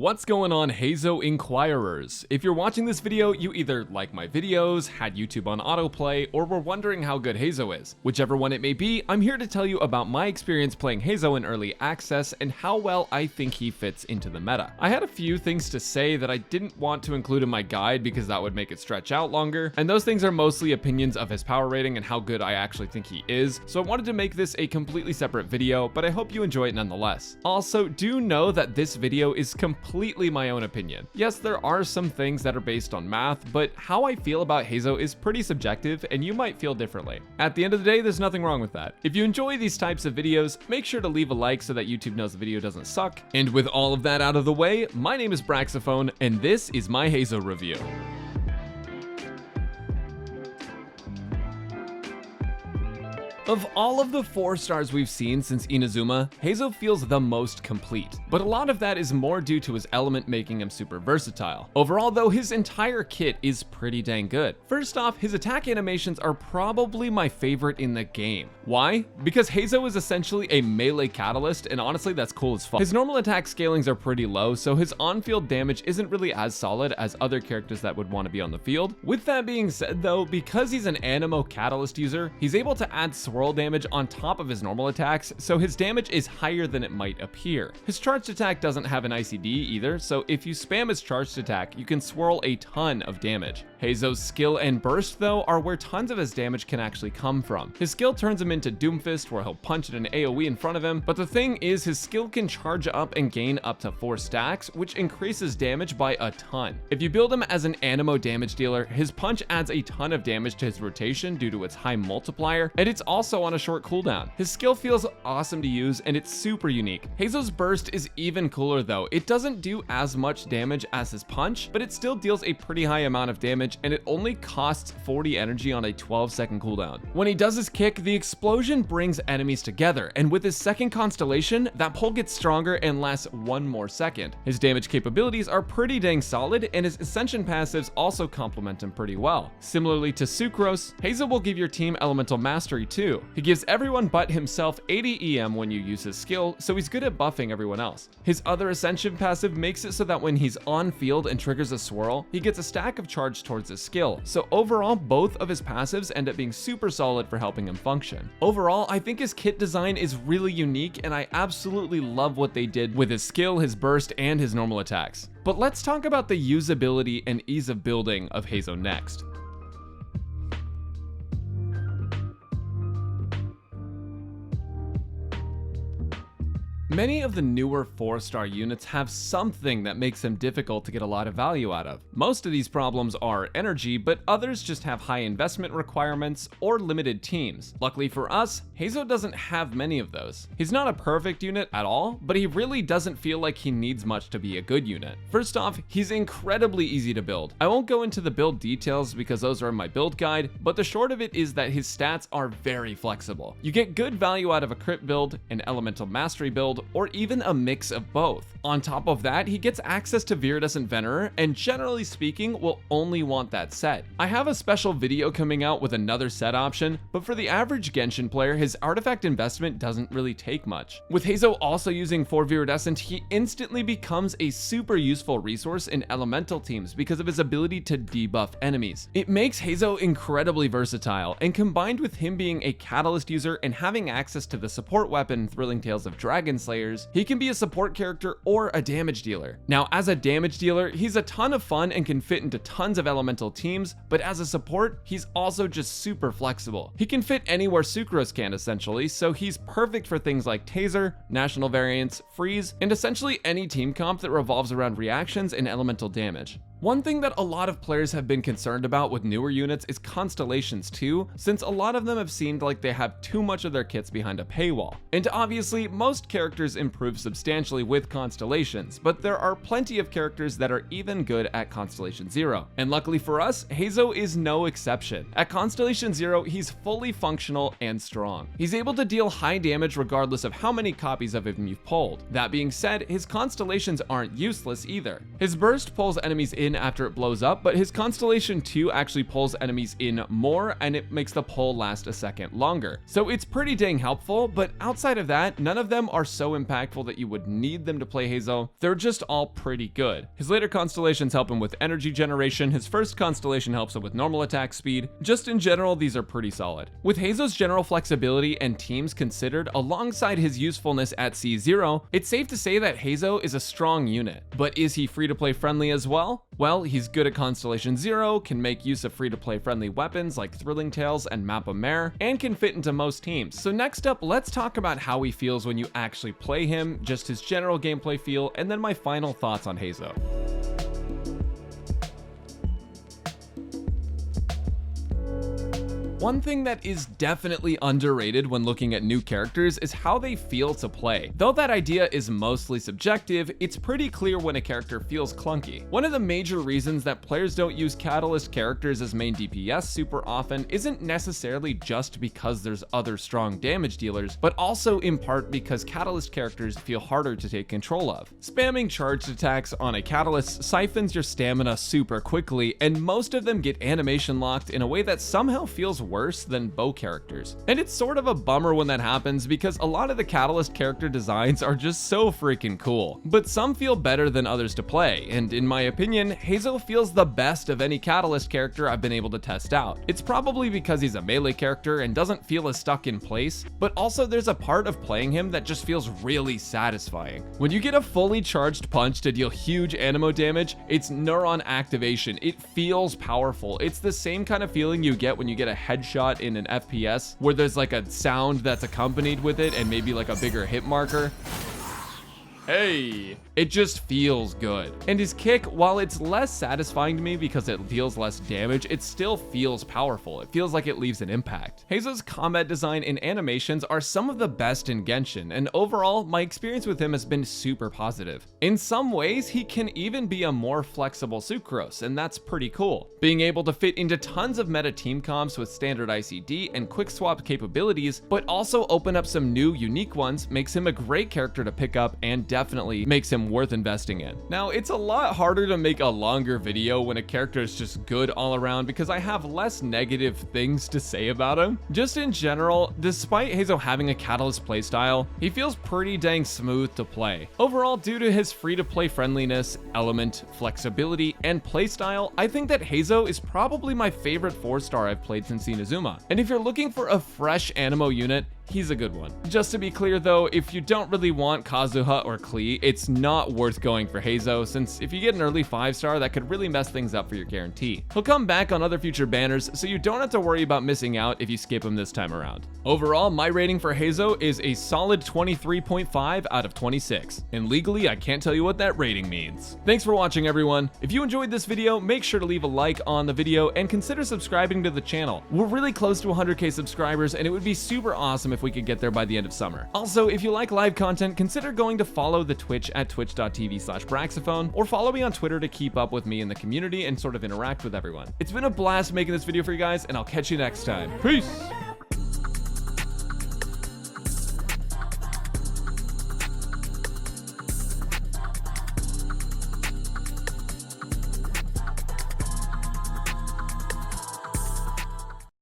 What's going on, Heizou Inquirers? If you're watching this video, you either like my videos, had YouTube on autoplay, or were wondering how good Heizou is. Whichever one it may be, I'm here to tell you about my experience playing Heizou in early access and how well I think he fits into the meta. I had a few things to say that I didn't want to include in my guide because that would make it stretch out longer, and those things are mostly opinions of his power rating and how good I actually think he is, so I wanted to make this a completely separate video, but I hope you enjoy it nonetheless. Also, do know that this video is completely my own opinion. Yes, there are some things that are based on math, but how I feel about Heizou is pretty subjective and you might feel differently. At the end of the day, there's nothing wrong with that. If you enjoy these types of videos, make sure to leave a like so that YouTube knows the video doesn't suck. And with all of that out of the way, my name is Braxophone and this is my Heizou review. Of all of the 4 stars we've seen since Inazuma, Heizou feels the most complete, but a lot of that is more due to his element making him super versatile. Overall though, his entire kit is pretty dang good. First off, his attack animations are probably my favorite in the game. Why? Because Heizou is essentially a melee catalyst, and honestly that's cool as fuck. His normal attack scalings are pretty low, so his on-field damage isn't really as solid as other characters that would want to be on the field. With that being said though, because he's an Anemo catalyst user, he's able to add swirl damage on top of his normal attacks, so his damage is higher than it might appear. His charged attack doesn't have an ICD either, so if you spam his charged attack, you can swirl a ton of damage. Heizou's skill and burst though are where tons of his damage can actually come from. His skill turns him into Doomfist, where he'll punch at an AoE in front of him, but the thing is his skill can charge up and gain up to 4 stacks, which increases damage by a ton. If you build him as an Anemo damage dealer, his punch adds a ton of damage to his rotation due to its high multiplier, and it's also on a short cooldown. His skill feels awesome to use and it's super unique. Heizou's burst is even cooler though. It doesn't do as much damage as his punch, but it still deals a pretty high amount of damage, and it only costs 40 energy on a 12-second cooldown. When he does his kick, the explosion brings enemies together, and with his second constellation, that pull gets stronger and lasts 1 more second. His damage capabilities are pretty dang solid, and his Ascension passives also complement him pretty well. Similarly to Sucrose, Heizou will give your team elemental mastery too. He gives everyone but himself 80 EM when you use his skill, so he's good at buffing everyone else. His other Ascension passive makes it so that when he's on field and triggers a swirl, he gets a stack of charge towards his skill, so overall both of his passives end up being super solid for helping him function. Overall, I think his kit design is really unique and I absolutely love what they did with his skill, his burst, and his normal attacks. But let's talk about the usability and ease of building of Heizou next. Many of the newer 4-star units have something that makes them difficult to get a lot of value out of. Most of these problems are energy, but others just have high investment requirements or limited teams. Luckily for us, Heizou doesn't have many of those. He's not a perfect unit at all, but he really doesn't feel like he needs much to be a good unit. First off, he's incredibly easy to build. I won't go into the build details because those are in my build guide, but the short of it is that his stats are very flexible. You get good value out of a crit build, an elemental mastery build, or even a mix of both. On top of that, he gets access to Viridescent Venerer, and generally speaking, will only want that set. I have a special video coming out with another set option, but for the average Genshin player, his artifact investment doesn't really take much. With Heizou also using 4 Viridescent, he instantly becomes a super useful resource in elemental teams because of his ability to debuff enemies. It makes Heizou incredibly versatile, and combined with him being a catalyst user and having access to the support weapon Thrilling Tales of Dragon Slayers, he can be a support character or a damage dealer. Now, as a damage dealer, he's a ton of fun and can fit into tons of elemental teams, but as a support, he's also just super flexible. He can fit anywhere Sucrose can essentially, so he's perfect for things like Taser, National Variants, Freeze, and essentially any team comp that revolves around reactions and elemental damage. One thing that a lot of players have been concerned about with newer units is constellations too, since a lot of them have seemed like they have too much of their kits behind a paywall. And obviously, most characters improve substantially with constellations, but there are plenty of characters that are even good at Constellation 0. And luckily for us, Heizou is no exception. At Constellation 0, he's fully functional and strong. He's able to deal high damage regardless of how many copies of him you've pulled. That being said, his constellations aren't useless either. His burst pulls enemies in in after it blows up, but his Constellation 2 actually pulls enemies in more, and it makes the pull last a second longer. So it's pretty dang helpful, but outside of that, none of them are so impactful that you would need them to play Heizou. They're just all pretty good. His later constellations help him with energy generation, his first constellation helps him with normal attack speed. Just in general, these are pretty solid. With Heizou's general flexibility and teams considered, alongside his usefulness at C0, it's safe to say that Heizou is a strong unit. But is he free-to-play friendly as well? Well, he's good at Constellation 0, can make use of free-to-play friendly weapons like Thrilling Tales and Mappa Mare, and can fit into most teams. So next up, let's talk about how he feels when you actually play him, just his general gameplay feel, and then my final thoughts on Heizou. One thing that is definitely underrated when looking at new characters is how they feel to play. Though that idea is mostly subjective, it's pretty clear when a character feels clunky. One of the major reasons that players don't use Catalyst characters as main DPS super often isn't necessarily just because there's other strong damage dealers, but also in part because Catalyst characters feel harder to take control of. Spamming charged attacks on a Catalyst siphons your stamina super quickly, and most of them get animation locked in a way that somehow feels worse than bow characters. And it's sort of a bummer when that happens because a lot of the Catalyst character designs are just so freaking cool. But some feel better than others to play, and in my opinion, Heizou feels the best of any Catalyst character I've been able to test out. It's probably because he's a melee character and doesn't feel as stuck in place, but also there's a part of playing him that just feels really satisfying. When you get a fully charged punch to deal huge animo damage, it's neuron activation. It feels powerful. It's the same kind of feeling you get when you get a headshot in an FPS where there's like a sound that's accompanied with it and maybe like a bigger hit marker. Hey, it just feels good. And his kick, while it's less satisfying to me because it deals less damage, it still feels powerful. It feels like it leaves an impact. Heizou's combat design and animations are some of the best in Genshin, and overall, my experience with him has been super positive. In some ways, he can even be a more flexible Sucrose, and that's pretty cool. Being able to fit into tons of meta team comps with standard ICD and quick swap capabilities, but also open up some new unique ones, makes him a great character to pick up and definitely makes him worth investing in. Now, it's a lot harder to make a longer video when a character is just good all around because I have less negative things to say about him. Just in general, despite Heizou having a Catalyst playstyle, he feels pretty dang smooth to play. Overall, due to his free-to-play friendliness, element, flexibility, and playstyle, I think that Heizou is probably my favorite 4-star I've played since Inazuma. And if you're looking for a fresh animo unit, he's a good one. Just to be clear though, if you don't really want Kazuha or Klee, it's not worth going for Heizou, since if you get an early 5-star, that could really mess things up for your guarantee. He'll come back on other future banners, so you don't have to worry about missing out if you skip him this time around. Overall, my rating for Heizou is a solid 23.5 out of 26. And legally, I can't tell you what that rating means. Thanks for watching, everyone. If you enjoyed this video, make sure to leave a like on the video and consider subscribing to the channel. We're really close to 100k subscribers, and it would be super awesome if we could get there by the end of summer. Also, if you like live content, consider going to follow the Twitch at twitch.tv/Braxophone, or follow me on Twitter to keep up with me in the community and sort of interact with everyone. It's been a blast making this video for you guys, and I'll catch you next time. Peace!